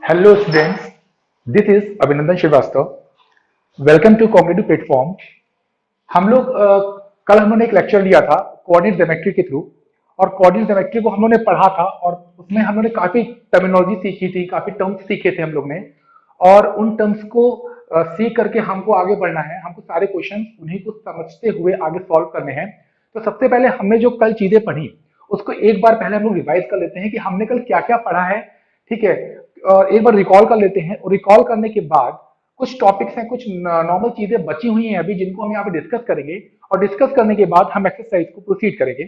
Hello students, this is Abhinandan Srivastava. Welcome to cognitive platform. हम लोग कल हम लोगों ने एक लेक्चर लिया था कोऑर्डिनेट ज्योमेट्री के थ्रू, और कोऑर्डिनेट ज्योमेट्री को हम लोगों ने पढ़ा था और उसमें हम लोगों ने काफी टर्मिनोलॉजी सीखी थी, काफी टर्म्स सीखे थे हम लोग ने। और उन टर्म्स को सीख करके हमको आगे बढ़ना है, हमको सारे क्वेश्चन उन्हीं को समझते हुए आगे सॉल्व करने हैं। तो सबसे पहले हमने जो कल चीजें पढ़ी उसको एक बार पहले हम लोग रिवाइज कर लेते हैं कि हमने कल क्या क्या पढ़ा है। ठीक है, और एक बार रिकॉल कर लेते हैं, और रिकॉल करने के बाद कुछ टॉपिक्स हैं, कुछ नॉर्मल चीजें बची हुई हैं अभी जिनको हम यहाँ पे डिस्कस करेंगे, और डिस्कस करने के बाद हम एक्सरसाइज को प्रोसीड करेंगे।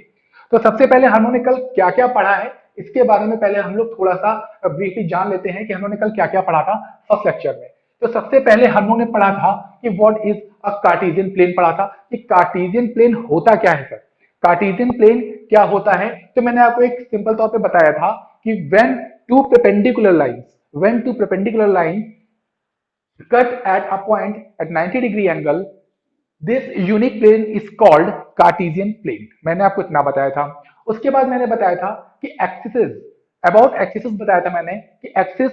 तो सबसे पहले हम लोगों ने कल क्या क्या पढ़ा है इसके बारे में पहले हम लोग थोड़ा सा ब्रीफली जान लेते हैं कि हम लोगों ने कल क्या क्या पढ़ा था फर्स्ट लेक्चर में। तो सबसे पहले हम लोगों ने पढ़ा था कि what is a Cartesian plane, पढ़ा था कि कार्टेशियन प्लेन होता क्या है। सर, कार्टेशियन प्लेन क्या होता है? तो मैंने आपको एक सिंपल तौर पे बताया था कि when two perpendicular lines cut at a point at 90 degree angle, this unique plane is called Cartesian plane। मैंने आपको इतना बताया था। उसके बाद मैंने बताया था कि एक्सिस, अबाउट एक्सिस बताया था मैंने कि एक्सिस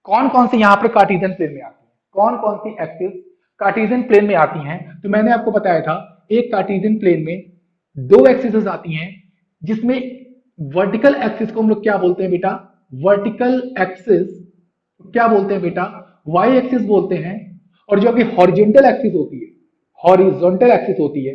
कौन कौन सी यहाँ पर कार्टेशियन प्लेन में आती है, कौन कौन सी एक्सिस कार्टेशियन प्लेन में आती हैं। तो मैंने आपको बताया था एक कार्टेशियन प्लेन में दो एक्सिस आती हैं, जिसमें वर्टिकल एक्सिस को हम लोग क्या बोलते हैं बेटा? वर्टिकल एक्सिस क्या बोलते हैं बेटा? वाई एक्सिस बोलते हैं। और जो कि हॉरिजॉन्टल एक्सिस होती है, हॉरिजॉन्टल एक्सिस होती है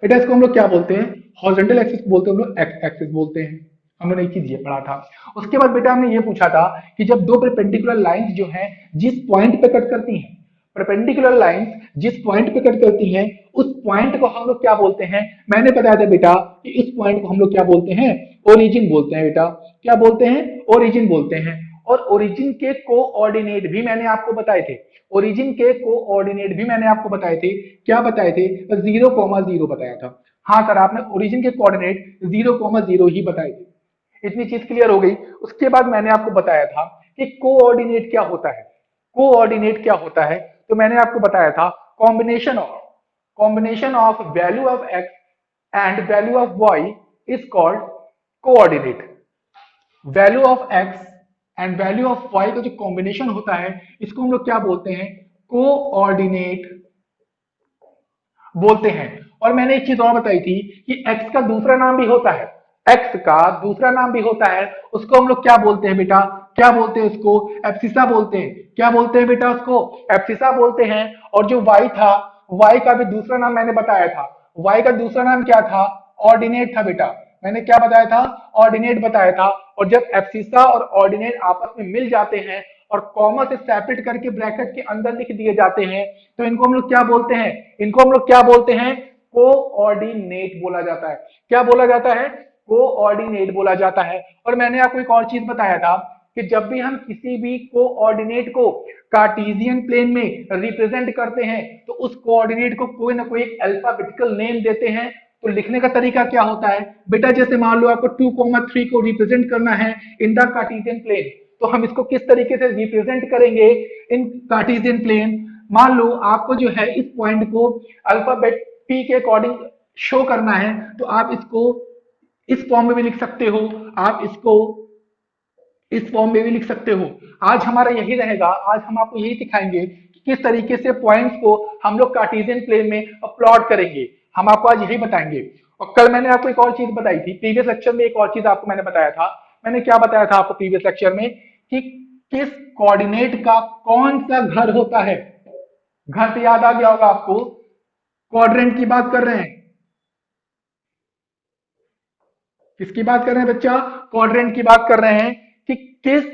बेटा, इसको हम लोग क्या बोलते हैं? हॉरिजॉन्टल एक्सिस बोलते हैं, हम लोग एक्स एक्सिस बोलते हैं। हमने एक चीज ये पढ़ा था। उसके बाद बेटा हमने ये पूछा था कि जब दो परपेंडिकुलर लाइंस जो हैं जिस पॉइंट पे कट करती हैं, परपेंडिकुलर लाइंस जिस पॉइंट पे कट करती हैं उस पॉइंट को हम लोग क्या बोलते हैं? मैंने बताया था बेटा कि इस पॉइंट को हम लोग क्या बोलते हैं? ओरिजिन बोलते हैं बेटा। क्या बोलते हैं? ओरिजिन बोलते हैं। और ओरिजिन के कोऑर्डिनेट भी मैंने आपको बताए थे, ओरिजिन के कोऑर्डिनेट भी मैंने आपको बताए थे। क्या बताए थे? 0,0 बताया था। हाँ सर, आपने ओरिजिन के कोऑर्डिनेट 0,0 ही बताए थे। इतनी चीज क्लियर हो गई। उसके बाद मैंने आपको बताया था कि कोऑर्डिनेट क्या होता है। कोऑर्डिनेट क्या होता है? तो मैंने आपको बताया था combination of value of X and value of Y is called coordinate. Value of X and value of Y का जो कॉम्बिनेशन होता है इसको हम लोग क्या बोलते हैं? कोऑर्डिनेट बोलते हैं। और मैंने एक चीज और बताई थी कि एक्स का दूसरा नाम भी होता है, एक्स का दूसरा नाम भी होता है, उसको हम लोग क्या बोलते हैं बेटा? क्या बोलते हैं उसको? एब्सिसा बोलते हैं। क्या बोलते हैं बेटा? उसको एब्सिसा बोलते हैं। और जो वाई था, वाई का भी दूसरा नाम मैंने बताया था। वाई का दूसरा नाम क्या था? ऑर्डिनेट था बेटा। मैंने क्या बताया था? ऑर्डिनेट बताया था। और जब एब्सिसा और ऑर्डिनेट आपस में मिल जाते हैं और कॉमा से सेपरेट करके ब्रैकेट के अंदर लिख दिए जाते हैं तो इनको हम लोग क्या बोलते हैं? इनको हम लोग क्या बोलते हैं? कोऑर्डिनेट बोला जाता है। क्या बोला जाता है? कोऑर्डिनेट बोला जाता है। और मैंने आपको एक और चीज बताया था कि जब भी हम किसी भी कोऑर्डिनेट को कार्टेशियन प्लेन में रिप्रेजेंट करते हैं तो उस कोऑर्डिनेट को कोई ना कोई एक अल्फाबेटिकल नेम देते हैं। तो लिखने का तरीका क्या होता है बेटा? जैसे मान लो आपको 2,3 को रिप्रेजेंट करना है इन द कार्टेशियन प्लेन, तो हम इसको किस तरीके से रिप्रेजेंट करेंगे इन कार्टेशियन प्लेन? मान लो आपको जो है इस पॉइंट को अल्फाबेट पी के अकॉर्डिंग शो करना है, तो आप इसको इस फॉर्म में भी लिख सकते हो, आप इसको इस फॉर्म में भी लिख सकते हो। आज हमारा यही रहेगा, आज हम आपको यही सिखाएंगे कि किस तरीके से पॉइंट्स को हम लोग कार्टेशियन प्लेन में प्लॉट करेंगे। हम आपको आज यही बताएंगे। और कल मैंने आपको एक और चीज बताई थी, प्रीवियस लेक्चर में एक और चीज आपको मैंने बताया था। मैंने क्या बताया था आपको प्रीवियस लेक्चर में कि किस कोऑर्डिनेट का कौन सा घर होता है। घर से याद आ गया होगा आपको, क्वाड्रेंट की बात कर रहे हैं। किसकी बात कर रहे हैं बच्चा? क्वाड्रेंट की बात कर रहे हैं कि किस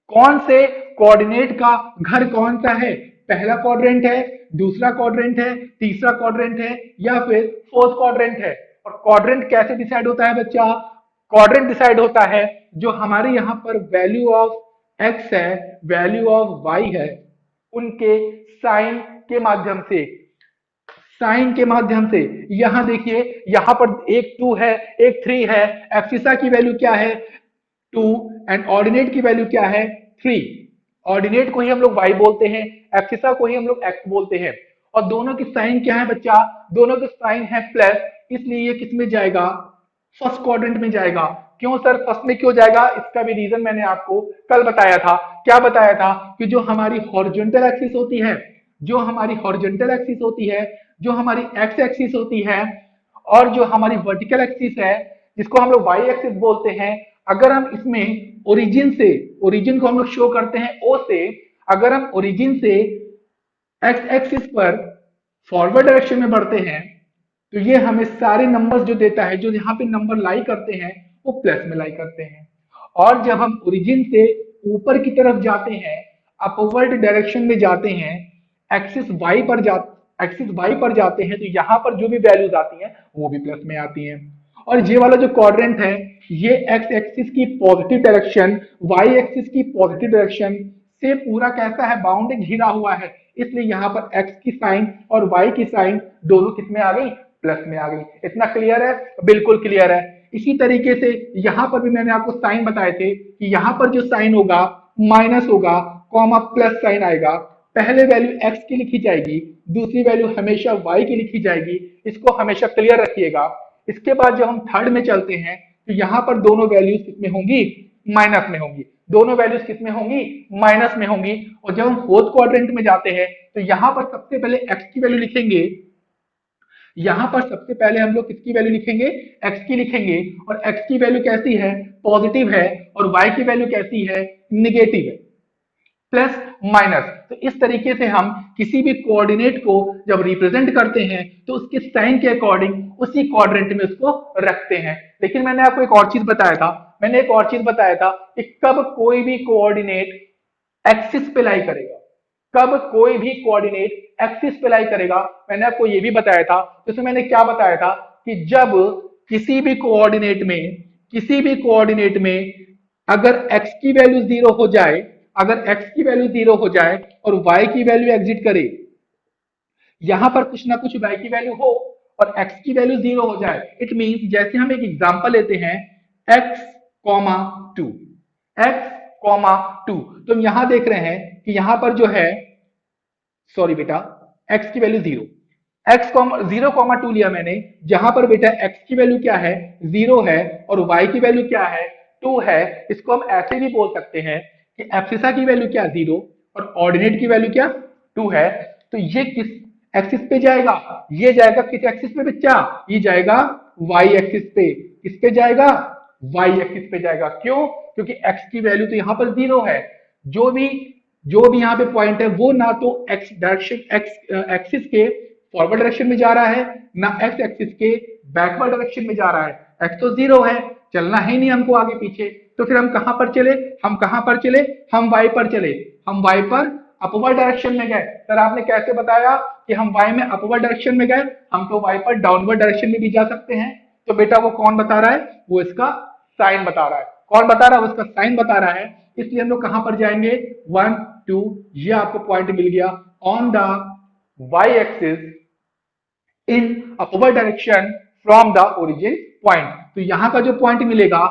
कौन से कोऑर्डिनेट का घर कौन सा है। पहला क्वाड्रेंट है, दूसरा क्वाड्रेंट है, तीसरा क्वाड्रेंट है, या फिर फोर्थ क्वाड्रेंट है। और क्वाड्रेंट कैसे डिसाइड होता है बच्चा? क्वाड्रेंट डिसाइड होता है जो हमारे यहां पर वैल्यू ऑफ एक्स है, वैल्यू ऑफ वाई है, उनके साइन के माध्यम से, साइन के माध्यम से। यहां देखिए, यहां पर एक 2 है, एक 3 है। एब्सिसा की वैल्यू क्या है? 2। एंड ऑर्डिनेट की वैल्यू क्या है? 3। ऑर्डिनेट को ही हम लोग y बोलते हैं, एब्सिसा को ही हम लोग x बोलते हैं। और दोनों की साइन क्या है बच्चा? दोनों के साइन है प्लस, इसलिए ये किस में जाएगा? फर्स्ट क्वाड्रेंट में जाएगा। क्यों सर फर्स्ट में क्यों जाएगा? इसका भी रीजन मैंने आपको कल बताया था। क्या बताया था? कि जो हमारी हॉरिजॉन्टल एक्सिस होती है, जो हमारी हॉरिजॉन्टल एक्सिस होती है, जो हमारी एक्स एक्सिस होती है, और जो हमारी वर्टिकल एक्सिस है जिसको हम लोग वाई एक्सिस बोलते हैं, अगर हम इसमें ओरिजिन से, ओरिजिन को हम लोग शो करते हैं ओ से, अगर हम ओरिजिन से एक्स एक्सिस पर फॉरवर्ड डायरेक्शन में बढ़ते हैं तो ये हमें सारे नंबर्स जो देता है, जो यहाँ पे नंबर लाई करते हैं वो प्लस में लाई करते हैं। और जब हम ओरिजिन से ऊपर की तरफ जाते हैं, अपवर्ड डायरेक्शन में जाते हैं, एक्सिस वाई पर जा एक्सिस वाई पर जाते हैं, तो यहाँ पर जो भी वैल्यूज आती हैं वो भी प्लस में आती हैं। और ये वाला जो क्वाड्रेंट है, ये एक्स एक्सिस की पॉजिटिव डायरेक्शन, वाई एक्सिस की पॉजिटिव डायरेक्शन से पूरा कैसा है, बाउंड घिरा हुआ है। इसलिए यहाँ पर एक्स की साइन और वाई की साइन दोनों किस में आ गई? प्लस में आ गई। इतना क्लियर है? बिल्कुल क्लियर है। इसी तरीके से यहां पर भी मैंने आपको साइन बताए थे कि यहां पर जो साइन होगा माइनस होगा, कॉमा प्लस साइन आएगा। पहले वैल्यू एक्स की लिखी जाएगी, दूसरी वैल्यू हमेशा वाई की लिखी जाएगी। इसको हमेशा क्लियर रखिएगा। इसके बाद जब हम थर्ड में चलते हैं तो यहां पर दोनों वैल्यूज किसमें होंगी? माइनस में होंगी। दोनों वैल्यूज किसमें होंगी? माइनस में होंगी। और जब हम फोर्थ क्वाड्रेंट में जाते हैं तो यहां पर सबसे पहले एक्स की वैल्यू लिखेंगे। यहां पर सबसे पहले हम लोग किसकी वैल्यू लिखेंगे? एक्स की लिखेंगे। और एक्स की वैल्यू कैसी है? पॉजिटिव है। और वाई की वैल्यू कैसी है? निगेटिव है। Plus minus. तो इस तरीके से हम किसी भी कोऑर्डिनेट को जब रिप्रेजेंट करते हैं तो उसके साइन के अकॉर्डिंग उसी क्वाड्रेंट में उसको रखते हैं। लेकिन मैंने आपको एक और चीज बताया था, मैंने एक और चीज बताया था कि कब कोई भी कोऑर्डिनेट एक्सिस पे लाई करेगा, कब कोई भी कोऑर्डिनेट एक्सिस पे लाई करेगा, मैंने आपको ये भी बताया था। जैसे मैंने क्या बताया था कि जब किसी भी कोऑर्डिनेट में, किसी भी कोऑर्डिनेट में अगर एक्स की वैल्यू जीरो हो जाए, अगर एक्स की वैल्यू जीरो हो जाए और वाई की वैल्यू एग्जिट करे, यहां पर कुछ ना कुछ वाई की वैल्यू हो और एक्स की वैल्यू जीरो हो जाए, इट मींस जैसे हम एक एग्जांपल लेते हैं x comma two, x comma two, तो हम यहां देख रहे हैं कि यहां पर जो है, सॉरी बेटा, एक्स की value zero, x comma zero comma two लिया मैंने, जहां पर बेटा एक्स की वैल्यू क्या है? जीरो है। और वाई की वैल्यू क्या है? टू है। इसको हम ऐसे भी बोल सकते हैं कि एब्सिसा की वैल्यू क्या? जीरो। और ऑर्डिनेट की वैल्यू क्या? टू है। तो ये किस एक्सिस पे जाएगा? ये जाएगा किस एक्सिस पे बच्चा? ये जाएगा वाई एक्सिस पे। किस पे जाएगा? वाई एक्सिस पे जाएगा। क्यों? क्योंकि एक्स की वैल्यू तो यहां पर जीरो है। जो भी जो भी यहाँ पे पॉइंट है वो ना तो एक्स डायरेक्शन एक्स एक्सिस के फॉरवर्ड डायरेक्शन में जा रहा है, ना एक्स एक्सिस के बैकवर्ड डायरेक्शन में जा रहा है। एक्स तो जीरो है, चलना ही नहीं हमको आगे पीछे। तो फिर हम कहां पर चले? हम कहां पर चले? हम वाई पर चले। हम वाई पर अपवर्ड डायरेक्शन में गए। सर आपने कैसे बताया कि हम वाई में अपवर्ड डायरेक्शन में गए? हम तो वाई पर डाउनवर्ड डायरेक्शन में भी जा सकते हैं। तो बेटा वो कौन बता रहा है? वो इसका साइन बता रहा है। कौन बता रहा है? उसका साइन बता रहा है। इसलिए हम लोग कहां पर जाएंगे? वन टू, ये आपको पॉइंट मिल गया on the Y axis in upward direction from the origin point. तो यहां का जो पॉइंट मिलेगा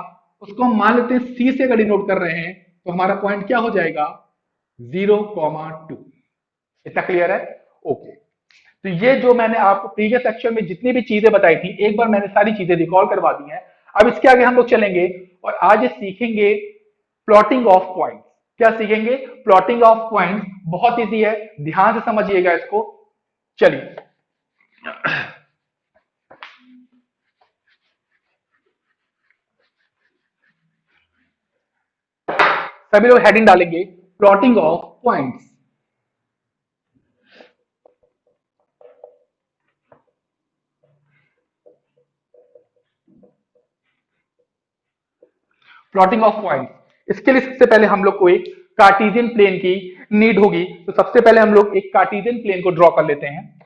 उसको हम मान लेते हैं सी से अगर डिनोट कर रहे हैं, तो हमारा पॉइंट क्या हो जाएगा? Zero comma two. इतना क्लियर है? ओके। तो ये जो मैंने आपको प्रीवियस सेक्शन में जितनी भी चीजें बताई थी, एक बार मैंने सारी चीजें रिकॉल करवा दी हैं। अब इसके आगे हम लोग चलेंगे और आज सीखेंगे प्लॉटिंग ऑफ पॉइंट्स। क्या सीखेंगे? Plotting of points. बहुत इजी है, ध्यान से समझिएगा इसको। चलिए, सभी लोग हेडिंग डालेंगे plotting of points. Plotting of points, इसके लिए सबसे पहले हम लोग को एक कार्टेशियन प्लेन की नीड होगी। तो सबसे पहले हम लोग एक कार्टेशियन प्लेन को ड्रॉ कर लेते हैं।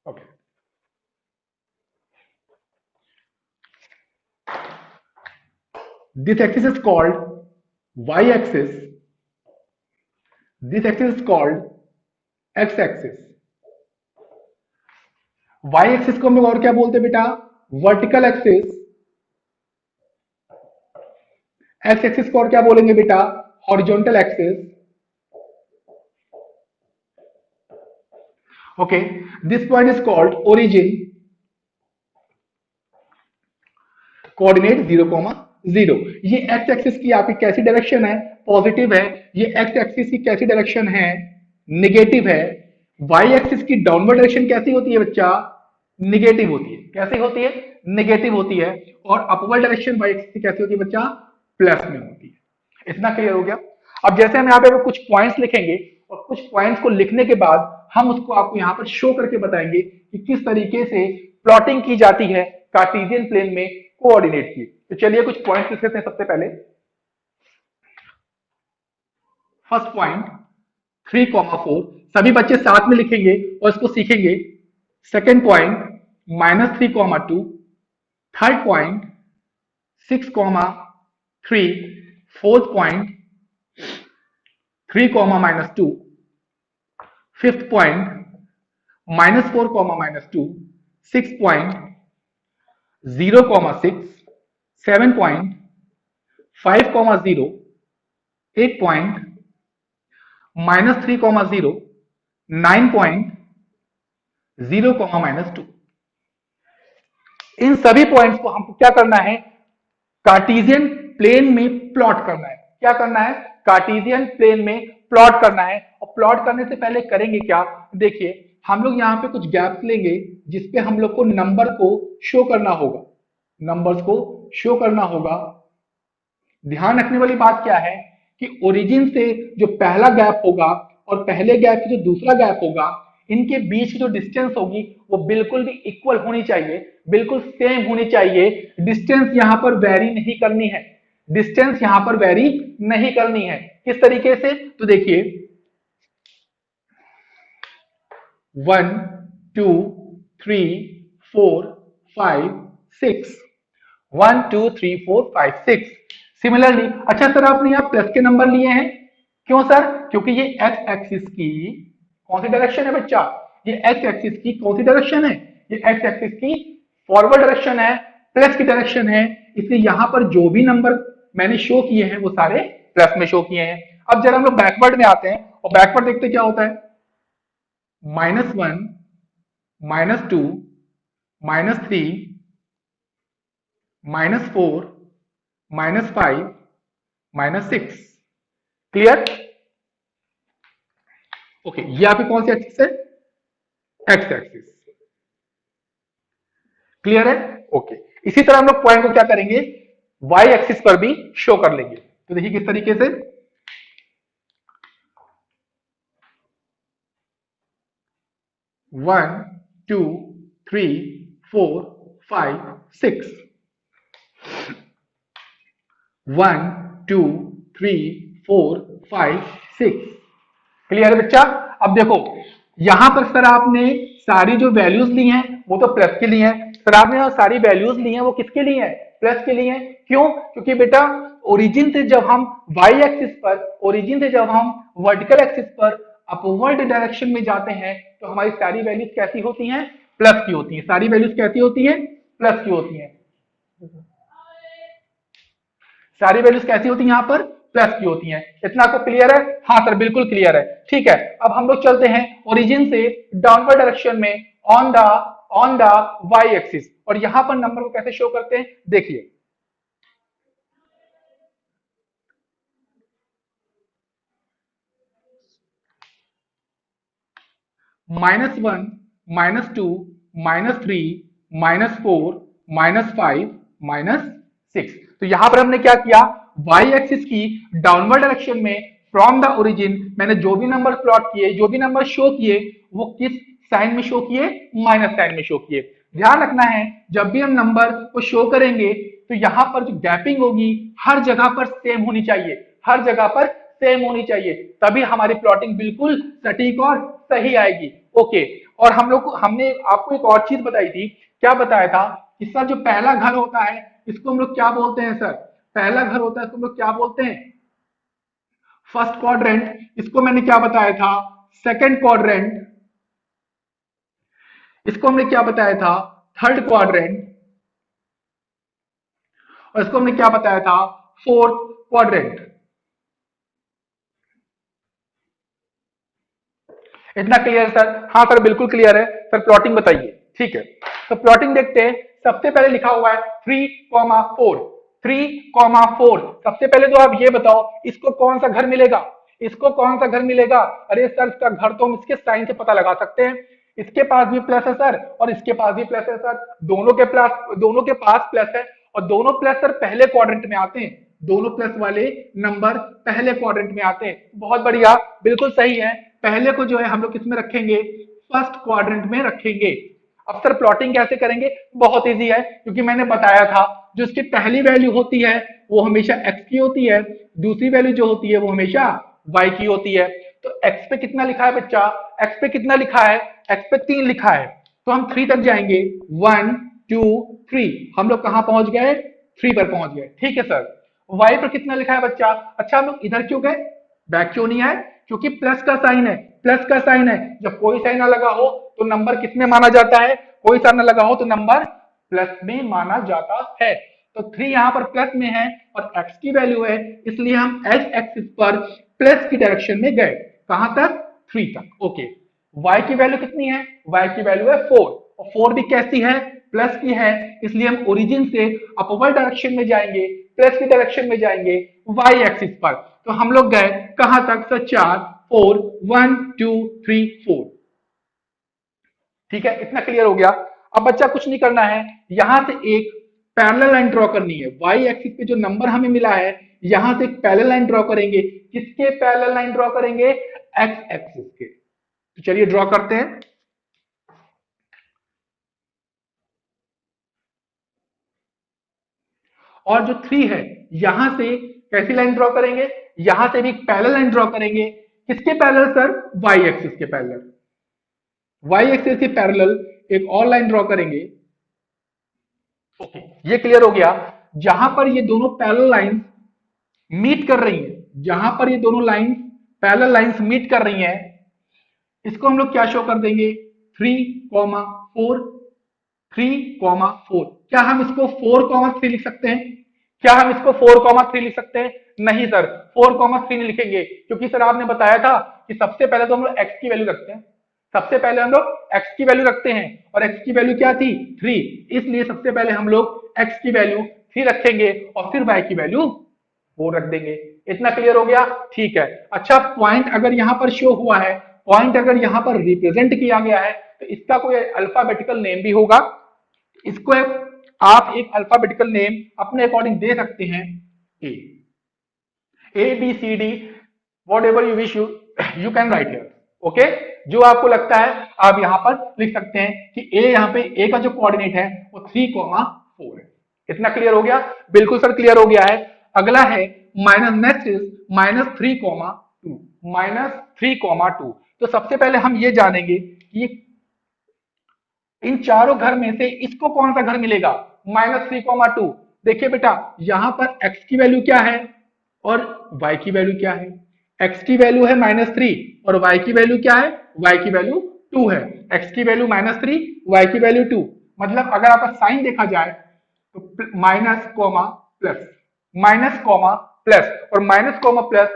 Okay, this axis is called y axis, this axis is called x axis। y axis को हम लोग और क्या बोलते हैं बेटा? Vertical axis. x एक्सिस को और क्या बोलेंगे बेटा? Horizontal axis. Okay, this point is called origin coordinate 0,0। ये एक्स एक्सिस की आपकी कैसी डायरेक्शन है, पॉजिटिव है। ये एक्स एक्सिस की कैसी डायरेक्शन है, निगेटिव है। वाई एक्सिस की डाउनवर्ड डायरेक्शन कैसी होती है बच्चा, निगेटिव होती है। कैसी होती है, निगेटिव होती है। और अपवर्ड डायरेक्शन वाई एक्सिस की कैसी होती है बच्चा, प्लस में होती है। इतना क्लियर हो गया। अब जैसे हम यहाँ पे कुछ पॉइंट्स लिखेंगे और कुछ पॉइंट्स को लिखने के बाद हम उसको आपको यहाँ पर शो करके बताएंगे कि किस तरीके से प्लॉटिंग की जाती है कार्टेशियन प्लेन में कोऑर्डिनेट की। तो चलिए कुछ पॉइंट्स लिख लेते हैं। सबसे पहले फर्स्ट पॉइंट 3,4, सभी बच्चे साथ में लिखेंगे और इसको सीखेंगे। Second point -3,2, third point 6,3, fourth point 3,-2, fifth point -4,-2, six point 0,6, 7 point 5,0, 8 point -3,0, 9 point 0,-2। इन सभी पॉइंट्स को हमको क्या करना है, कार्टेशियन प्लेन में प्लॉट करना है। क्या करना है, कार्टेशियन प्लेन में प्लॉट करना है। और प्लॉट करने से पहले करेंगे क्या, देखिए हम लोग यहाँ पे कुछ गैप्स लेंगे जिसपे हम लोग को नंबर को शो करना होगा, नंबर्स को शो करना होगा। ध्यान रखने वाली बात क्या है कि ओरिजिन से जो पहला गैप होगा और पहले गैप से जो दूसरा गैप होगा, इनके बीच की जो डिस्टेंस होगी वो बिल्कुल भी इक्वल होनी चाहिए, बिल्कुल सेम होनी चाहिए। डिस्टेंस यहां पर वेरी नहीं करनी है, डिस्टेंस यहां पर वेरी नहीं करनी है। किस तरीके से, तो देखिए 1 2 3 4 5 6, 1 2 3 4 5 6। सिमिलरली, अच्छा सर आपने यहाँ प्लस के नंबर लिए हैं, क्यों सर, क्योंकि ये एक्स एक्सिस की कौन सी डायरेक्शन है बच्चा, ये एक्स एक्सिस की कौन सी डायरेक्शन है, ये एक्स एक्सिस की फॉरवर्ड डायरेक्शन है, प्लस की डायरेक्शन है। इसलिए यहां पर जो भी नंबर मैंने शो किए हैं वो सारे प्लस में शो किए हैं। अब जरा हम लोग बैकवर्ड में आते हैं और बैकवर्ड देखते क्या होता है, -1, -2, -3, -4, -5, -6। क्लियर, ओके, ये आपकी कौन सी एक्सिस है, एक्स एक्सिस। क्लियर है, ओके। इसी तरह हम लोग पॉइंट को क्या करेंगे, वाई एक्सिस पर भी शो कर लेंगे। तो देखिए किस तरीके से, 1 2 3 4 5 6, 1 2 3 4 5 6। क्लियर है बच्चा। अब देखो यहां पर सर आपने सारी जो वैल्यूज ली हैं वो तो प्लस के लिए हैं, सर आपने जो सारी वैल्यूज ली हैं वो किसके लिए हैं, प्लस के लिए हैं। क्यों, क्योंकि बेटा ओरिजिन से जब हम वाई एक्सिस पर, ओरिजिन से जब हम वर्टिकल एक्सिस पर अपवर्ड डायरेक्शन में जाते हैं तो हमारी सारी वैल्यूज कैसी होती हैं, प्लस की होती हैं। सारी वैल्यूज कैसी होती हैं, प्लस की होती हैं। सारी वैल्यूज कैसी होती हैं यहां पर, प्लस की होती हैं। इतना आपको क्लियर है, हाँ सर बिल्कुल क्लियर है। ठीक है, अब हम लोग चलते हैं ओरिजिन से डाउनवर्ड डायरेक्शन में ऑन द वाई एक्सिस, और यहां पर नंबर को कैसे शो करते हैं, देखिए -1, -2, -3, -4, -5, -6। तो यहां पर हमने क्या किया, वाई एक्सिस की डाउनवर्ड डायरेक्शन में फ्रॉम द ओरिजिन मैंने जो भी नंबर प्लॉट किए, जो भी नंबर शो किए, वो किस साइन में शो किए, माइनस साइन में शो किए। ध्यान रखना है जब भी हम नंबर को शो करेंगे तो यहां पर जो गैपिंग होगी हर जगह पर सेम होनी चाहिए, हर जगह पर सेम होनी चाहिए, तभी हमारी प्लॉटिंग बिल्कुल सटीक और सही आएगी। ओके, और हम लोग हमने आपको एक और चीज बताई थी, क्या बताया था कि सर जो पहला घर होता है इसको हम लोग क्या बोलते हैं, सर पहला घर होता है इसको हम लोग क्या बोलते हैं, फर्स्ट क्वाड्रेंट। इसको मैंने क्या बताया था, सेकंड क्वाड्रेंट। इसको हमने क्या बताया था, थर्ड क्वाड्रेंट। और इसको हमने क्या बताया था, फोर्थ क्वाड्रेंट। इतना क्लियर सर? हाँ सर बिल्कुल क्लियर है सर। प्लॉटिंग बताइए। ठीक है, तो प्लॉटिंग देखते हैं। सबसे पहले लिखा हुआ है 3,4, 3,4। सबसे पहले तो आप ये बताओ इसको कौन सा घर मिलेगा, इसको कौन सा घर मिलेगा? अरे सर इसका घर तो हम इसके साइन से पता लगा सकते हैं। इसके पास भी प्लस है सर और इसके पास भी प्लस है सर, दोनों के प्लस, दोनों के पास प्लस है और दोनों प्लस सर पहले क्वाड्रेंट में आते हैं। दोनों प्लस वाले नंबर पहले क्वाड्रेंट में आते हैं। बहुत बढ़िया, बिल्कुल सही है। पहले को जो है हम लोग किसमें रखेंगे? फर्स्ट क्वाड्रेंट में रखेंगे। अब सर प्लॉटिंग कैसे करेंगे? बहुत इजी है, क्योंकि मैंने बताया था जो इसकी पहली वैल्यू होती है वो हमेशा x की होती है, दूसरी वैल्यू जो होती है वो हमेशा y की होती है। तो x पे कितना लिखा है बच्चा? x पे कितना लिखा है? x पे 3 लिखा है, तो हम 3 तक जाएंगे। 1 2 3, हम लोग कहां पहुंच गए? 3 पर पहुंच गए। ठीक है सर। y पर कितना लिखा है बच्चा? अच्छा हम लोग इधर क्यों गए, बैक क्यों नहीं आए? क्योंकि प्लस का साइन है, प्लस का साइन है। जब कोई साइन ना लगा हो तो नंबर किस में माना जाता है? कोई साइन ना लगा हो तो नंबर प्लस में माना जाता है। तो 3 यहां पर प्लस में है और x की वैल्यू है, इसलिए हम एज एक्सिस पर प्लस की डायरेक्शन में गए। कहां तक? 3 तक। ओके। y की वैल्यू कितनी है? y की वैल्यू है 4, और 4 भी कैसी है? प्लस की है, इसलिए हम ओरिजिन से अपवर्ड डायरेक्शन में जाएंगे, प्लस की डायरेक्शन में जाएंगे y एक्सिस पर। तो हम लोग गए कहां तक सर? 4 4, 1 2 3 4। ठीक है, इतना क्लियर हो गया। अब बच्चा कुछ नहीं करना है, यहां से एक पैरेलल लाइन ड्रॉ करनी है। y एक्सिस पे जो नंबर हमें मिला है यहां से एक पैरेलल लाइन ड्रॉ करेंगे। किसके पैरेलल लाइन ड्रॉ करेंगे? x एक्सिस के। तो चलिए ड्रॉ करते हैं। और जो 3 है यहां से कैसी लाइन ड्रॉ करेंगे? यहां से भी एक पैरेलल लाइन ड्रॉ करेंगे। किसके पैरेलल सर? y एक्सिस के पैरेलल। y एक्सिस के पैरेलल एक और लाइन ड्रॉ करेंगे। ओके, ये क्लियर हो गया। जहां पर ये दोनों पैरेलल लाइंस मीट कर रही है, जहां पर ये दोनों लाइंस पैरेलल लाइंस मीट कर रही हैं, इसको हम लोग क्या शो कर देंगे? 3,4, 3,4। क्या हम इसको 4,3 लिख सकते हैं? क्या हम इसको 4,3 लिख सकते हैं? नहीं सर, 4,3 नहीं लिखेंगे, क्योंकि सर आपने बताया था कि सबसे पहले तो हम लोग x की वैल्यू रखते हैं। सबसे पहले हम लोग x की वैल्यू रखते हैं और x की वैल्यू क्या थी? 3। इसलिए सबसे पहले हम लोग x की वैल्यू 3 रखेंगे और फिर y की वैल्यू 4 रख देंगे। इतना क्लियर हो गया? ठीक है। अच्छा, पॉइंट अगर यहां पर शो हुआ है, पॉइंट अगर यहां पर रिप्रेजेंट किया गया है, तो इसका कोई अल्फाबेटिकल नेम भी होगा। इसको आप एक अल्फाबेटिकल नेम अपने अकॉर्डिंग दे सकते हैं। A B C D, whatever you wish, you can write here. Okay, जो आपको लगता है आप यहां पर लिख सकते हैं कि ए, यहां पे ए का जो कोऑर्डिनेट है वो 3,4 है। इतना क्लियर हो गया? बिल्कुल सर क्लियर हो गया है। अगला है माइनस, नेक्स्ट इज -3,2, -3,2। तो सबसे पहले हम ये जानेंगे कि इन चारों घर में से इसको कौन सा घर मिलेगा? -3,2। देखिए बेटा, यहां पर x की वैल्यू क्या है और y की वैल्यू क्या है? x की वैल्यू है -3 और y की वैल्यू क्या है? y की वैल्यू 2 है। x की वैल्यू -3, y की वैल्यू 2। मतलब अगर आपका साइन देखा जाए तो minus comma plus, minus comma plus, और माइनस कॉमा प्लस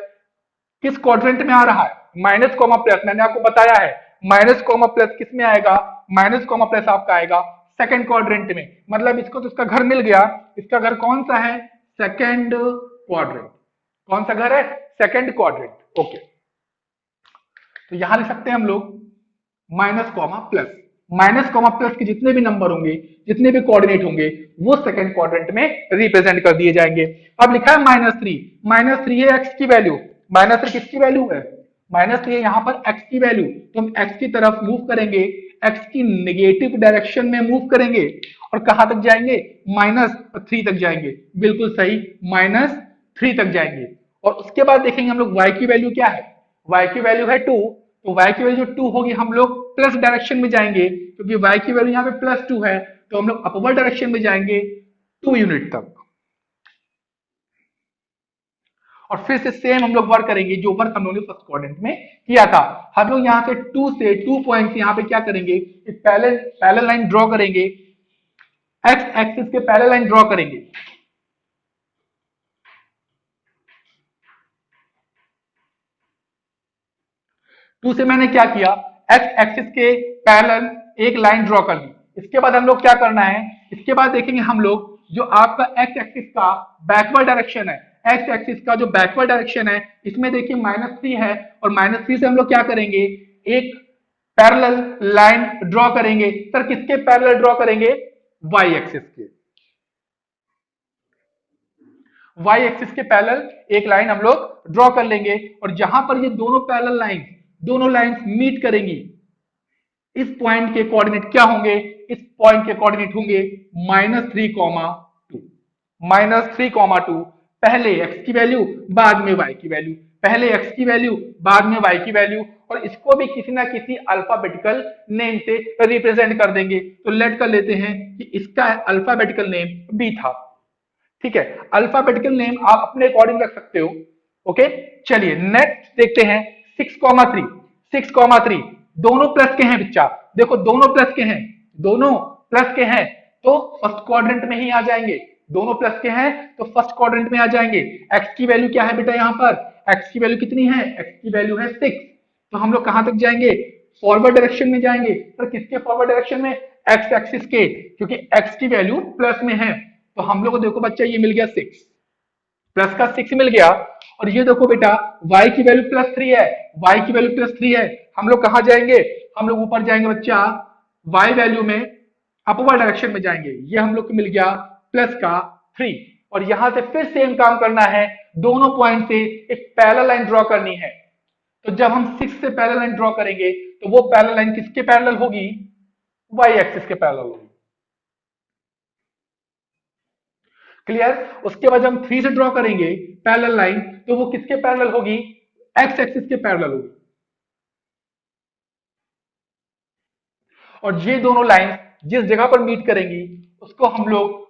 किस क्वाड्रेंट में आ रहा है? माइनस कॉमा प्लस, मैंने आपको बताया है माइनस कॉमा प्लस किस में आएगा? माइनस कॉमा प्लस आपका आएगा सेकंड क्वाड्रेंट में। मतलब इसको तो इसका घर मिल गया। इसका घर कौन सा है? Second quadrant. कौन सा घर है? Second quadrant. ओके, तो यहां लिख सकते हैं हम लोग minus comma plus. Minus comma plus के जितने भी नंबर होंगे, जितने भी कोऑर्डिनेट होंगे, वो सेकंड क्वाड्रेंट में रिप्रेजेंट कर दिए जाएंगे। अब लिखा है -3, -3 है एक्स की वैल्यू। -3 किसकी वैल्यू है? -3 है यहाँ पर एक्स की वैल्यू। तो हम एक्स की तरफ मूव करेंगे, एक्स की नेगेटिव डायरेक्शन में मूव करेंगे और कहां तक जाएंगे? -3 तक जाएंगे। बिल्कुल सही, -3 तक जाएंगे। और उसके बाद देखेंगे हम लोग y की वैल्यू क्या है? y की वैल्यू है 2। तो y की वैल्यू जो 2 होगी हम लोग प्लस डायरेक्शन में जाएंगे, क्योंकि y की वैल्यू यहाँ पे +2 है, तो हम लोग अपवर्ड डायरेक्शन में जाएंगे 2 यूनिट तक। और फिर से सेम हम लोग वर्क करेंगे जो वर्क हम लोगों ने फर्स्ट क्वाड्रेंट में किया था। हम लोग यहाँ से 2 से 2 पॉइंट यहाँ पे क्या करेंगे? पैरेलल लाइन ड्रॉ करेंगे, एक्स एक्सिस के पैरेलल लाइन ड्रॉ करेंगे। 2 से मैंने क्या किया? एक्स एक्सिस के पैरेलल एक लाइन ड्रॉ कर ली। इसके बाद हम लोग क्या करना है, इसके बाद देखेंगे हम लोग जो आपका एक्स एक्सिस का बैकवर्ड डायरेक्शन है, एक्स एक्सिस का जो बैकवर्ड डायरेक्शन है इसमें देखिए -3 है, और -3 से हम लोग क्या करेंगे, एक पैरेलल लाइन ड्रॉ करेंगे। सर किसके पैरेलल ड्रॉ करेंगे, वाई एक्सिस के, वाई एक्सिस के पैरेलल एक लाइन हम लोग ड्रॉ कर लेंगे, और जहां पर ये दोनों पैरेलल लाइन, दोनों लाइंस मीट करेंगी, इस पॉइंट के कोऑर्डिनेट क्या होंगे, इस पॉइंट के कोऑर्डिनेट होंगे -3,2, -3,2। पहले x की वैल्यू बाद में y की वैल्यू, पहले x की वैल्यू बाद में y की वैल्यू, और इसको भी किसी ना किसी अल्फाबेटिकल नेम से रिप्रेजेंट कर देंगे। तो लेट कर लेते हैं कि इसका अल्फाबेटिकल नेम b था, ठीक है। अल्फाबेटिकल नेम आप अपने अकॉर्डिंग रख सकते हो, ओके। चलिए नेक्स्ट देखते हैं 6,3, 6,3 दोनों प्लस के हैं बच्चा, देखो दोनों प्लस के हैं, दोनों प्लस के हैं तो फर्स्ट क्वाड्रेंट में ही आ जाएंगे, दोनों प्लस के हैं तो फर्स्ट क्वाड्रेंट में आ जाएंगे। एक्स की वैल्यू क्या है बेटा, यहाँ पर एक्स की वैल्यू कितनी है, एक्स की वैल्यू है 6, तो हम लोग कहां तक जाएंगे, फॉरवर्ड डायरेक्शन में जाएंगे। तो किसके फॉरवर्ड डायरेक्शन में, एक्स एक्सिस के, क्योंकि एक्स की वैल्यू प्लस में है, तो हम लोग को देखो बच्चा ये मिल गया 6, प्लस का 6 मिल गया। और ये देखो बेटा y की वैल्यू +3 है, y की वैल्यू +3 है, हम लोग कहां जाएंगे, हम लोग ऊपर जाएंगे बच्चा, y वैल्यू में अपवर्ड डायरेक्शन में जाएंगे। ये हम लोग को मिल गया प्लस का 3, और यहां से फिर सेम काम करना है, दोनों पॉइंट से एक पैरेलल लाइन ड्रॉ करनी है। तो जब हम 6 से पैरेलल लाइन ड्रॉ करेंगे तो वो पैरेलल लाइन किसके पैरेलल होगी, y एक्सिस के पैरेलल होगी, क्लियर। उसके बाद हम 3 से ड्रॉ करेंगे पैरेलल लाइन, तो वो किसके पैरेलल होगी, एक्स एक्सिस के पैरेलल होगी। और ये दोनों लाइन जिस जगह पर मीट करेंगी उसको हम लोग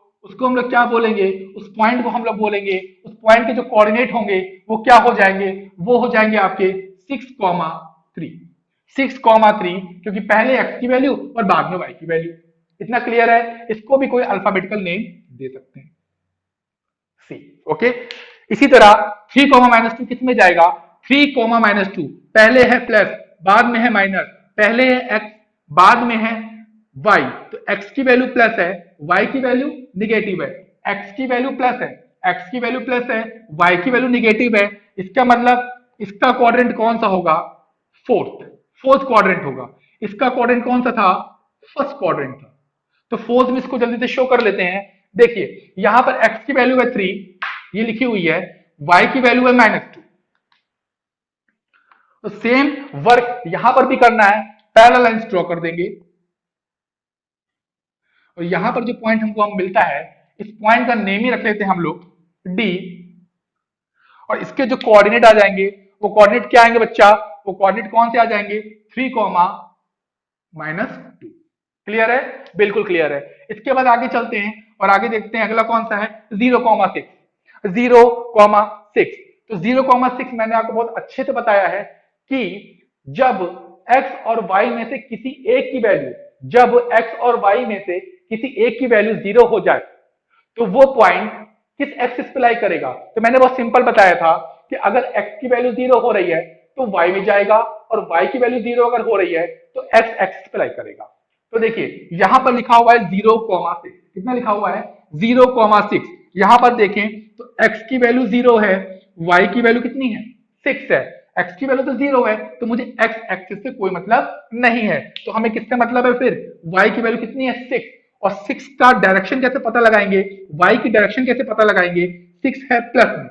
क्या बोलेंगे, उस पॉइंट को हम लोग बोलेंगे, उस पॉइंट के जो कोऑर्डिनेट होंगे वो क्या हो जाएंगे, वो हो जाएंगे आपके 6,3, 6,3, क्योंकि पहले एक्स की वैल्यू और बाद में वाई की वैल्यू। इतना क्लियर है, इसको भी कोई अल्फाबेटिकल नेम दे सकते हैं, सी, ओके। इसी तरह 3,-2 किस में जाएगा, 3,-2 पहले है प्लस बाद में है माइनस, पहले है एक्स बाद में है वाई, तो एक्स की वैल्यू प्लस है, वाई की वैल्यू निगेटिव है, एक्स की वैल्यू प्लस है, एक्स की वैल्यू प्लस है, वाई की वैल्यू निगेटिव है। इसका मतलब इसका क्वाड्रेंट कौन सा होगा, फोर्थ, फोर्थ क्वाड्रेंट होगा। इसका क्वाड्रेंट कौन सा था, फर्स्ट क्वाड्रेंट था। तो फोर्थ में इसको जल्दी से शो कर लेते हैं। देखिए यहां पर x की वैल्यू है 3, ये लिखी हुई है, y की वैल्यू है -2, तो सेम वर्क यहां पर भी करना है, पैरेलल लाइंस ड्रॉ कर देंगे। और यहां पर जो पॉइंट हमको हम मिलता है, इस पॉइंट का नेम ही रख लेते हैं हम लोग d, और इसके जो कोऑर्डिनेट आ जाएंगे वो कोऑर्डिनेट क्या आएंगे बच्चा, वो कोऑर्डिनेट कौन से आ जाएंगे, 3,-2। क्लियर है, बिल्कुल क्लियर है। इसके बाद आगे चलते हैं और आगे देखते हैं अगला कौन सा है, 0,6, 0,6। तो 0,6 मैंने आपको बहुत अच्छे से बताया है कि जब x और y में से किसी एक की वैल्यू, जब x और y में से किसी एक की वैल्यू 0 हो जाए तो वो पॉइंट किस एक्सिस पे लाई करेगा। तो मैंने बहुत सिंपल बताया था कि अगर x की वैल्यू 0 हो रही है तो y में जाएगा, और y की वैल्यू 0 अगर हो रही है तो x एक्सिस पे लाई करेगा। तो देखिए यहां पर लिखा हुआ है 0,6, कितना लिखा हुआ है 0,6। यहां पर देखें तो x की वैल्यू 0 है, y की वैल्यू कितनी है 6 है, x की वैल्यू तो 0 है, तो मुझे x एक्सिस से कोई मतलब नहीं है। तो हमें किससे मतलब है फिर, y की वैल्यू कितनी है 6, और 6 का डायरेक्शन कैसे पता लगाएंगे, y की डायरेक्शन कैसे पता लगाएंगे, 6 है प्लस में,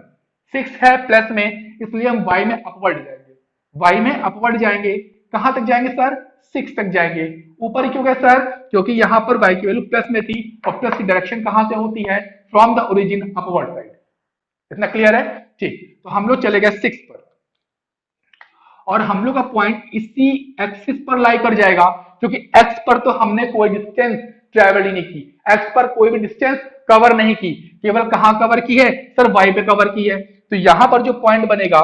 6 है प्लस में, इसलिए हम y में अपवर्ड जाएंगे, y में अपवर्ड जाएंगे। कहां तक जाएंगे सर, 6 तक जाएंगे। ऊपर ही क्यों गए सर, क्योंकि यहां पर y की वैल्यू प्लस में थी, और प्लस की डायरेक्शन कहां से होती है, from the origin upward side. इतना क्लियर है, ठीक। तो हम लोग चले गए 6 पर, और हम लोग का पॉइंट इसी एक्सिस पर लाई कर जाएगा, क्योंकि एक्स पर तो हमने कोई डिस्टेंस ट्रेवल ही नहीं की, एक्स पर कोई भी डिस्टेंस कवर नहीं की, केवल कहां कवर की है सर, वाई पे कवर की है। तो यहां पर जो पॉइंट बनेगा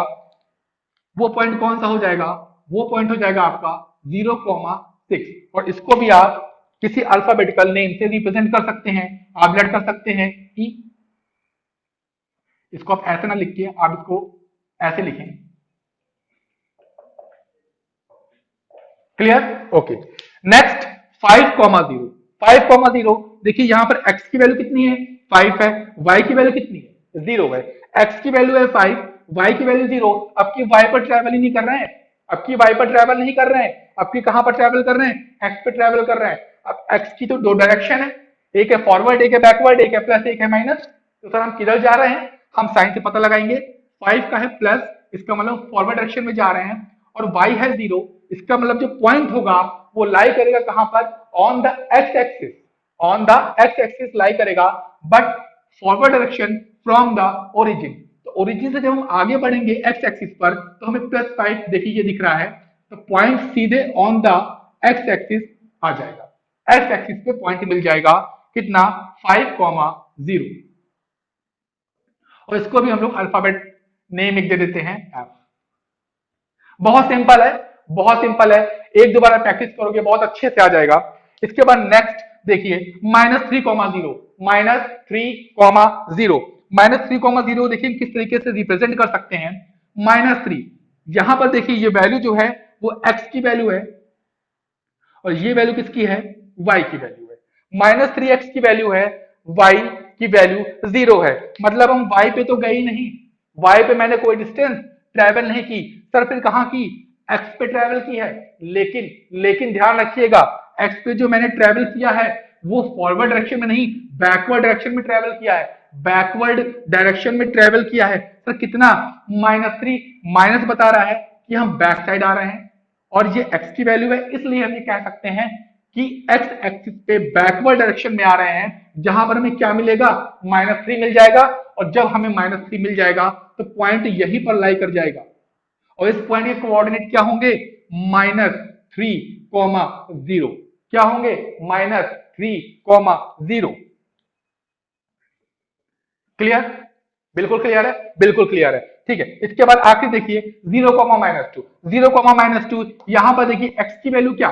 वो पॉइंट कौन सा हो जाएगा, वो पॉइंट हो जाएगा आपका 0,6, और इसको भी आप किसी अल्फाबेटिकल नेम से रिप्रेजेंट कर सकते हैं। आप लेट कर सकते हैं ई, इसको आप ऐसे ना लिख के आप इसको ऐसे लिखें, क्लियर? ओके। नेक्स्ट 5,0, 5,0 देखिए यहां पर x की वैल्यू कितनी है, 5 है, y की वैल्यू कितनी है, 0 है। x की वैल्यू है 5, y की वैल्यू 0। अब की y पर ट्रैवल ही नहीं कर रहे हैं, अब की y पर ट्रैवल नहीं कर रहे हैं, अब की कहां पर ट्रैवल कर रहे हैं, x पे ट्रैवल कर रहे हैं। अब x की तो दो डायरेक्शन है, एक है फॉरवर्ड, एक है बैकवर्ड, एक है प्लस, एक है माइनस। तो सर हम किधर जा रहे हैं, हम साइन से पता लगाएंगे। 5 का है प्लस, इसका मतलब फॉरवर्ड डायरेक्शन में जा रहे हैं, और y है 0, इसका मतलब जो पॉइंट होगा वो लाई करेगा कहां पर, on the X axis, on the X axis lie करेगा, but forward direction from the origin. तो ओरिजिन से जब हम आगे बढ़ेंगे एक्स एक्सिस पर तो हमें +5 देखिए ये दिख रहा है, तो पॉइंट सीधे ऑन द एक्स एक्सिस आ जाएगा, एक्स एक्सिस पे पॉइंट मिल जाएगा कितना, 5,0। और इसको भी हम लोग अल्फाबेट नेम एक दे देते हैं एफ। बहुत सिंपल है, बहुत सिंपल है, एक दो बार प्रैक्टिस करोगे बहुत अच्छे से आ जाएगा। इसके बाद नेक्स्ट देखिए -3,0, -3,0, -3,0 देखिए किस तरीके से रिप्रेजेंट कर सकते हैं। -3 यहां पर देखिए ये वैल्यू जो है वो x की वैल्यू है, और ये वैल्यू किसकी है, y की वैल्यू है। -3x की वैल्यू है, y की वैल्यू 0 है, मतलब हम y पे तो गए ही नहीं, y पे मैंने कोई डिस्टेंस ट्रेवल नहीं की। सर फिर कहां की, x पे ट्रेवल की है, लेकिन लेकिन ध्यान रखिएगा x पे जो मैंने ट्रेवल किया है वो फॉरवर्ड डायरेक्शन में नहीं, बैकवर्ड डायरेक्शन में ट्रेवल किया है, बैकवर्ड डायरेक्शन में ट्रेवल किया है। सर कितना, -3, माइनस बता रहा है कि हम बैक साइड आ रहे हैं, और ये x की वैल्यू है, इसलिए हम ये कह सकते हैं कि x एक्सिस पे बैकवर्ड डायरेक्शन में आ रहे हैं, जहां पर हमें क्या मिलेगा, -3 मिल जाएगा। और जब हमें -3 मिल जाएगा तो पॉइंट यहीं पर लाई कर जाएगा, और इस पॉइंट के कोऑर्डिनेट क्या होंगे, -3,0, क्या होंगे, -3,0। क्लियर, बिल्कुल क्लियर है, बिल्कुल क्लियर है। ठीक है, इसके बाद आखिर देखिए 0,-2, 0,-2 यहां पर देखिए x की वैल्यू क्या,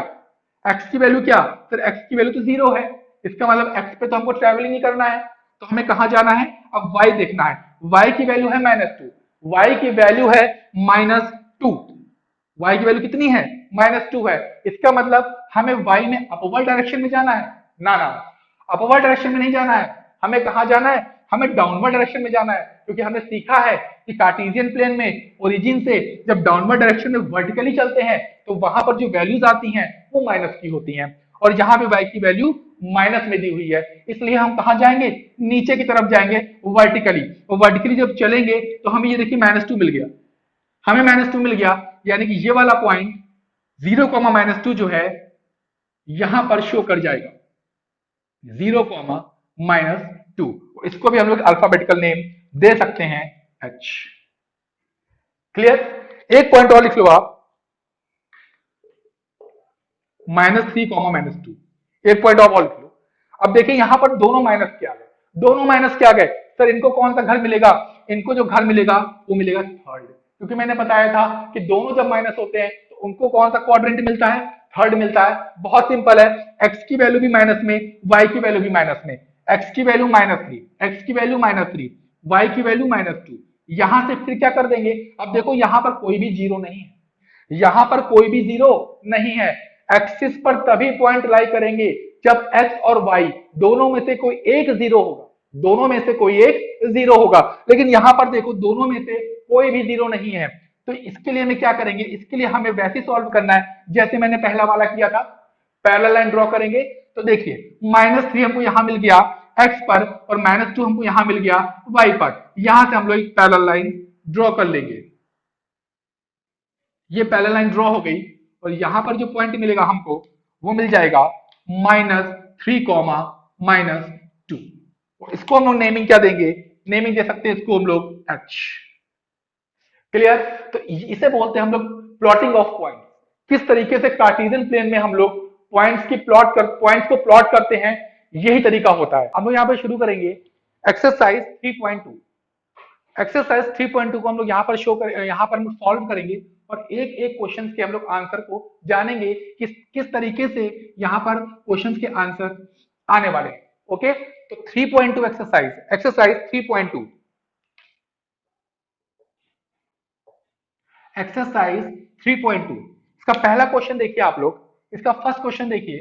x की वैल्यू क्या, सर x की वैल्यू तो 0 है, इसका मतलब x पे तो हमको ट्रेवल ही नहीं करना है, तो हमें कहां जाना है, अब y देखना है। y की वैल्यू है -2, y की वैल्यू है -2, y की वैल्यू कितनी है, -2 है, इसका मतलब हमें y में अपवर्ड डायरेक्शन में जाना है, ना ना, अपवर्ड डायरेक्शन में नहीं जाना है, हमें कहां जाना है, हमें डाउनवर्ड डायरेक्शन में जाना है, क्योंकि हमने सीखा है कि कार्टेशियन प्लेन में ओरिजिन से जब डाउनवर्ड डायरेक्शन में वर्टिकली चलते हैं तो वहां पर जो वैल्यूज आती हैं वो माइनस की होती हैं, और यहाँ पे y की वैल्यू माइनस में दी हुई है, इसलिए हम कहां जाएंगे, नीचे की तरफ जाएंगे वर्टिकली, और वर्टिकली जब चलेंगे तो हमें ये देखिए -2 मिल गया, हमें -2 मिल गया, यानी कि ये वाला पॉइंट 0,-2 जो है यहां पर शो कर जाएगा, 0,-2। इसको भी हम लोग अल्फाबेटिकल नेम दे सकते हैं h। क्लियर, एक पॉइंट और लिख लो आप, -3, -2, एक पॉइंट और लिख लो। अब देखिए यहां पर दोनों माइनस के आ गए, दोनों माइनस के आ गए, सर इनको कौन सा घर मिलेगा, इनको जो घर मिलेगा वो मिलेगा थर्ड, क्योंकि मैंने बताया था कि दोनों जब माइनस होते हैं तो उनको कौन सा क्वाड्रेंट मिलता है, थर्ड मिलता है। बहुत सिंपल है, x की वैल्यू भी माइनस में, y की वैल्यू भी माइनस में, x की वैल्यू -3, x की वैल्यू -3, y की वैल्यू -2, यहां से फिर क्या कर देंगे, अब देखो यहां पर कोई भी जीरो नहीं है, यहां पर कोई भी जीरो नहीं है, एक्सिस पर तभी पॉइंट लाई करेंगे जब x और y दोनों में से कोई एक जीरो होगा, दोनों में से कोई एक जीरो होगा, लेकिन यहां पर देखो दोनों में से कोई भी जीरो नहीं है, तो इसके लिए हमें क्या करेंगे, इसके लिए हमें वैसे सॉल्व करना है जैसे मैंने पहला वाला किया था, पैरेलल लाइन ड्रॉ करेंगे। तो देखिए -3 हमको यहां मिल गया x पर, और -2 हमको यहां मिल गया y पर, यहां से हम लोग एक पैरेलल लाइन ड्रॉ कर लेंगे, ये पैरेलल लाइन ड्रॉ हो गई, और यहां पर जो पॉइंट मिलेगा हमको वो मिल जाएगा -3, -2। इसको हम लोग नेमिंग क्या देंगे, नेमिंग दे सकते हैं इसको हम लोग h। क्लियर, तो इसे बोलते हैं हम लोग प्लॉटिंग ऑफ पॉइंट, किस तरीके से कार्टेशियन प्लेन में हम लोग पॉइंट्स को प्लॉट करते हैं, यही तरीका होता है। हम लोग यहाँ पे शुरू करेंगे एक्सरसाइज 3.2, एक्सरसाइज 3.2 को हम लोग यहाँ पर यहाँ पर हम सॉल्व करेंगे, और एक एक क्वेश्चन के हम लोग आंसर को जानेंगे किस तरीके से यहाँ पर क्वेश्चन के आंसर आने वाले हैं। ओके, तो 3.2 एक्सरसाइज, एक्सरसाइज 3.2, एक्सरसाइज 3.2, इसका पहला क्वेश्चन देखिए आप लोग, इसका फर्स्ट क्वेश्चन देखिए।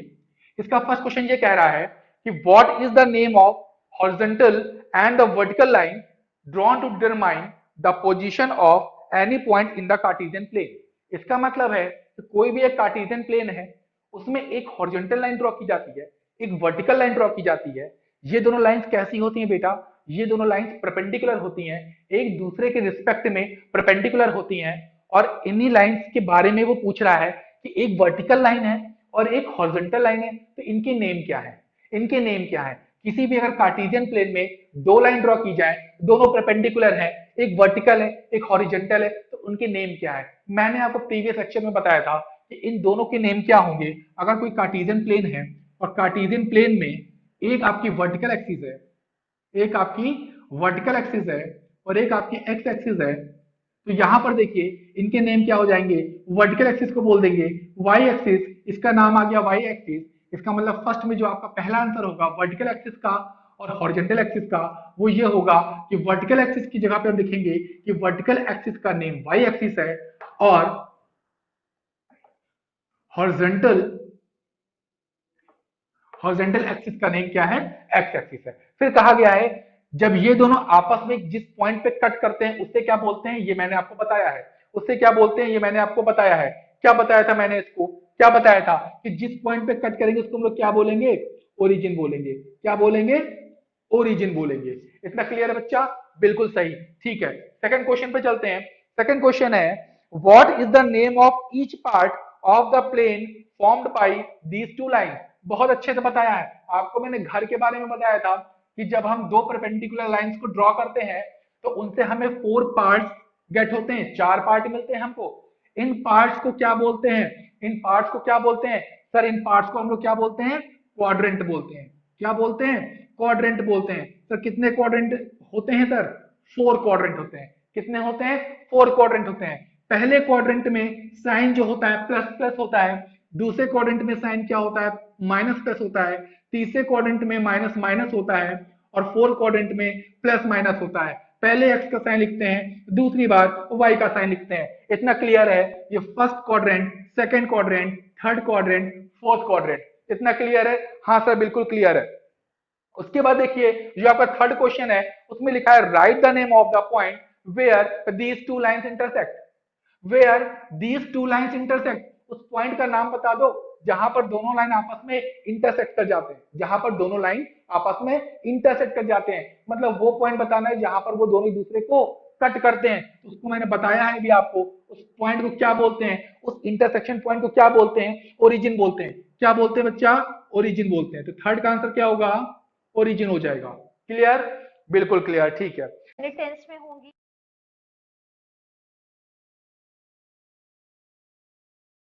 इसका फर्स्ट क्वेश्चन ये कह रहा है कि what is the name of horizontal and the vertical line drawn to determine the position of any point in the Cartesian plane. इसका मतलब है कि कोई भी एक कार्टेशियन प्लेन है, उसमें एक हॉरिजॉन्टल लाइन ड्रॉ की जाती है, एक वर्टिकल लाइन ड्रॉ की जाती है। ये दोनों लाइंस कैसी होती हैं बेटा? ये दोनों लाइंस परपेंडिकुलर होती हैं, एक दूसरे के रिस्पेक्ट में परपेंडिकुलर होती हैं। और इन्हीं लाइंस के बारे में वो पूछ रहा है कि एक वर्टिकल लाइन है और एक हॉरिजॉन्टल लाइन है, तो इनके नेम क्या है? इनके नेम क्या है? किसी भी अगर कार्टेशियन प्लेन में दो लाइन ड्रॉ की जाए, दोनों परपेंडिकुलर है, एक वर्टिकल है एक हॉरिजॉन्टल है, तो उनके नेम क्या है? मैंने आपको प्रीवियस लेक्चर में बताया था कि इन दोनों के नेम क्या होंगे। अगर कोई कार्टेशियन प्लेन है और कार्टेशियन प्लेन में एक आपकी वर्टिकल एक्सिस है, एक आपकी वर्टिकल एक्सिस है और एक आपकी एक्स एक्सिस है, तो यहां पर देखिए इनके नेम क्या हो जाएंगे? वर्टिकल एक्सिस को बोल देंगे वाई एक्सिस, इसका नाम आ गया वाई एक्सिस। इसका मतलब फर्स्ट में जो आपका पहला आंसर होगा वर्टिकल एक्सिस का और हॉरिजॉन्टल एक्सिस का, वो ये होगा कि वर्टिकल एक्सिस की जगह पे हम लिखेंगे कि वर्टिकल एक्सिस का नेम वाई एक्सिस है और हॉरिजॉन्टल हॉरिजॉन्टल एक्सिस का नेम क्या है? एक्स एक्सिस है। फिर कहा गया है जब ये दोनों आपस में जिस पॉइंट पे कट करते हैं उससे क्या बोलते हैं? ये मैंने आपको बताया है। उससे क्या बोलते हैं? ये मैंने आपको बताया है। क्या बताया था मैंने इसको? क्या बताया था कि जिस पॉइंट पे कट करेंगे उसको हम लोग क्या बोलेंगे? ओरिजिन बोलेंगे। क्या बोलेंगे? ओरिजिन बोलेंगे। इतना क्लियर है बच्चा? बिल्कुल सही। ठीक है, सेकंड क्वेश्चन पे चलते हैं। सेकंड क्वेश्चन है what is the name of each part of the plane formed by these two lines. बहुत अच्छे से बताया है आपको। मैंने घर के बारे में बताया था कि जब हम दो परपेंडिकुलर लाइंस को ड्रॉ करते हैं तो उनसे हमें 4 पार्ट्स गेट होते हैं, 4 पार्ट मिलते हैं हमको। इन पार्ट्स को क्या बोलते हैं? इन पार्ट्स को क्या बोलते हैं सर? इन पार्ट्स को हम लोग क्या बोलते हैं? क्वाड्रेंट बोलते हैं। क्या बोलते हैं? क्वाड्रेंट बोलते हैं। सर कितने क्वाड्रेंट होते हैं सर? 4 क्वाड्रेंट होते हैं। कितने होते हैं? 4 क्वाड्रेंट होते हैं। पहले क्वाड्रेंट में साइन जो होता है प्लस प्लस होता है, दूसरे क्वाड्रेंट में साइन क्या होता है? माइनस प्लस होता है, तीसरे क्वाड्रेंट में माइनस माइनस होता है और फोर्थ क्वाड्रेंट में प्लस माइनस होता है। पहले एक्स का साइन लिखते हैं, दूसरी बार वाई का साइन लिखते हैं। इतना क्लियर है? ये first quadrant, second quadrant, third quadrant, fourth quadrant. इतना क्लियर है? हाँ सर बिल्कुल क्लियर है। उसके बाद देखिए जो आपका थर्ड क्वेश्चन है उसमें लिखा है write the name of the point where these two lines intersect. Where these two lines intersect, उस पॉइंट का नाम बता दो जहां पर दोनों लाइन आपस में इंटरसेक्ट कर जाते हैं। जहां पर दोनों लाइन आपस में इंटरसेक्ट कर जाते हैं, मतलब वो पॉइंट बताना है जहां पर वो दोनों एक दूसरे को कट करते हैं। उसको मैंने बताया है भी आपको। उस पॉइंट को क्या बोलते हैं? उस इंटरसेक्शन पॉइंट को क्या बोलते हैं? ओरिजिन बोलते हैं। क्या बोलते हैं बच्चा? ओरिजिन बोलते हैं। तो थर्ड का आंसर क्या होगा? ओरिजिन हो जाएगा। क्लियर? बिल्कुल क्लियर। ठीक है, टेंस में होंगी।